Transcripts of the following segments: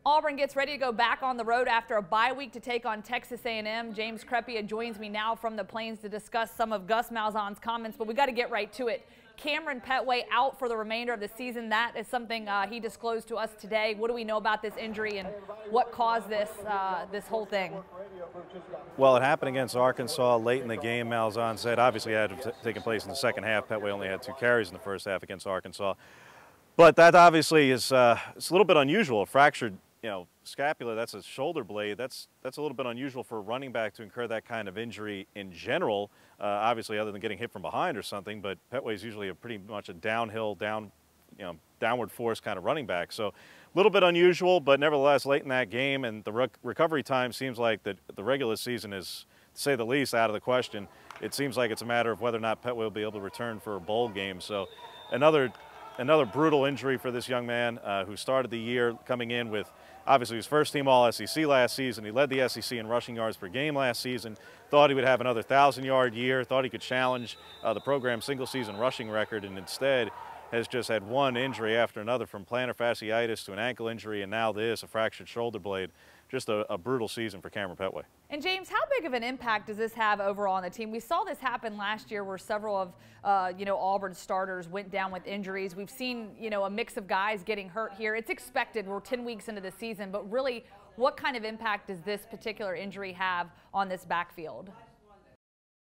Auburn gets ready to go back on the road after a bye week to take on Texas A&M. James Crepea joins me now from the Plains to discuss some of Gus Malzahn's comments, but we got to get right to it. Kamryn Pettway out for the remainder of the season. That is something he disclosed to us today. What do we know about this injury and what caused this whole thing? Well, it happened against Arkansas late in the game. Malzahn said obviously it had taken place in the second half. Pettway only had 2 carries in the first half against Arkansas. But that obviously is it's a little bit unusual. A fractured, scapula, that's a shoulder blade. That's a little bit unusual for a running back to incur that kind of injury in general, obviously other than getting hit from behind or something, but Pettway is usually pretty much a downhill, downward force kind of running back. So a little bit unusual, but nevertheless late in that game, and the recovery time seems like the regular season is, to say the least, out of the question. It seems like it's a matter of whether or not Pettway will be able to return for a bowl game. So another brutal injury for this young man who started the year coming in with obviously his first team All-SEC last season. He led the SEC in rushing yards per game last season, thought he would have another 1,000-yard year, thought he could challenge the program's single-season rushing record, and instead has just had one injury after another, from plantar fasciitis to an ankle injury, and now this, a fractured shoulder blade. Just a brutal season for Kamryn Pettway. And James, how big of an impact does this have overall on the team? We saw this happen last year where several of Auburn starters went down with injuries. We've seen a mix of guys getting hurt here. It's expected. We're 10 weeks into the season, but really, what kind of impact does this particular injury have on this backfield?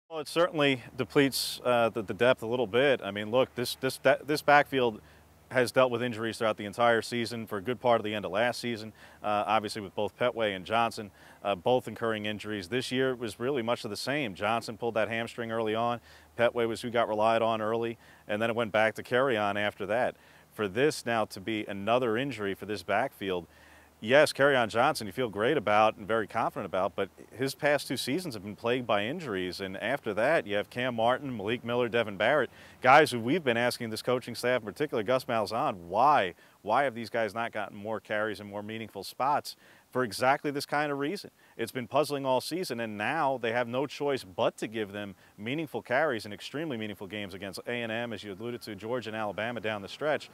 Well, it certainly depletes the depth a little bit. I mean, look, this backfield has dealt with injuries throughout the entire season for a good part of the end of last season, obviously with both Pettway and Johnson both incurring injuries. This year it was really much of the same. Johnson pulled that hamstring early on. Pettway was who got relied on early, and then it went back to carry on after that. For this now to be another injury for this backfield, yes, Kerryon Johnson you feel great about and very confident about, but his past 2 seasons have been plagued by injuries. And after that, you have Cam Martin, Malik Miller, Devin Barrett, guys who we've been asking this coaching staff, in particular Gus Malzahn, why have these guys not gotten more carries and more meaningful spots? For exactly this kind of reason. It's been puzzling all season, and now they have no choice but to give them meaningful carries in extremely meaningful games against A&M, as you alluded to, Georgia and Alabama down the stretch.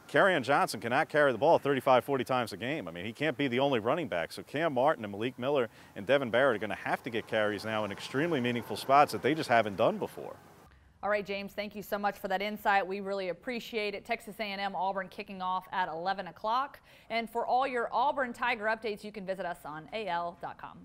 Kerryon Johnson cannot carry the ball 35, 40 times a game. I mean, he can't be the only running back. So Cam Martin and Malik Miller and Devin Barrett are going to have to get carries now in extremely meaningful spots that they just haven't done before. All right, James, thank you so much for that insight. We really appreciate it. Texas A&M Auburn kicking off at 11 o'clock. And for all your Auburn Tiger updates, you can visit us on AL.com.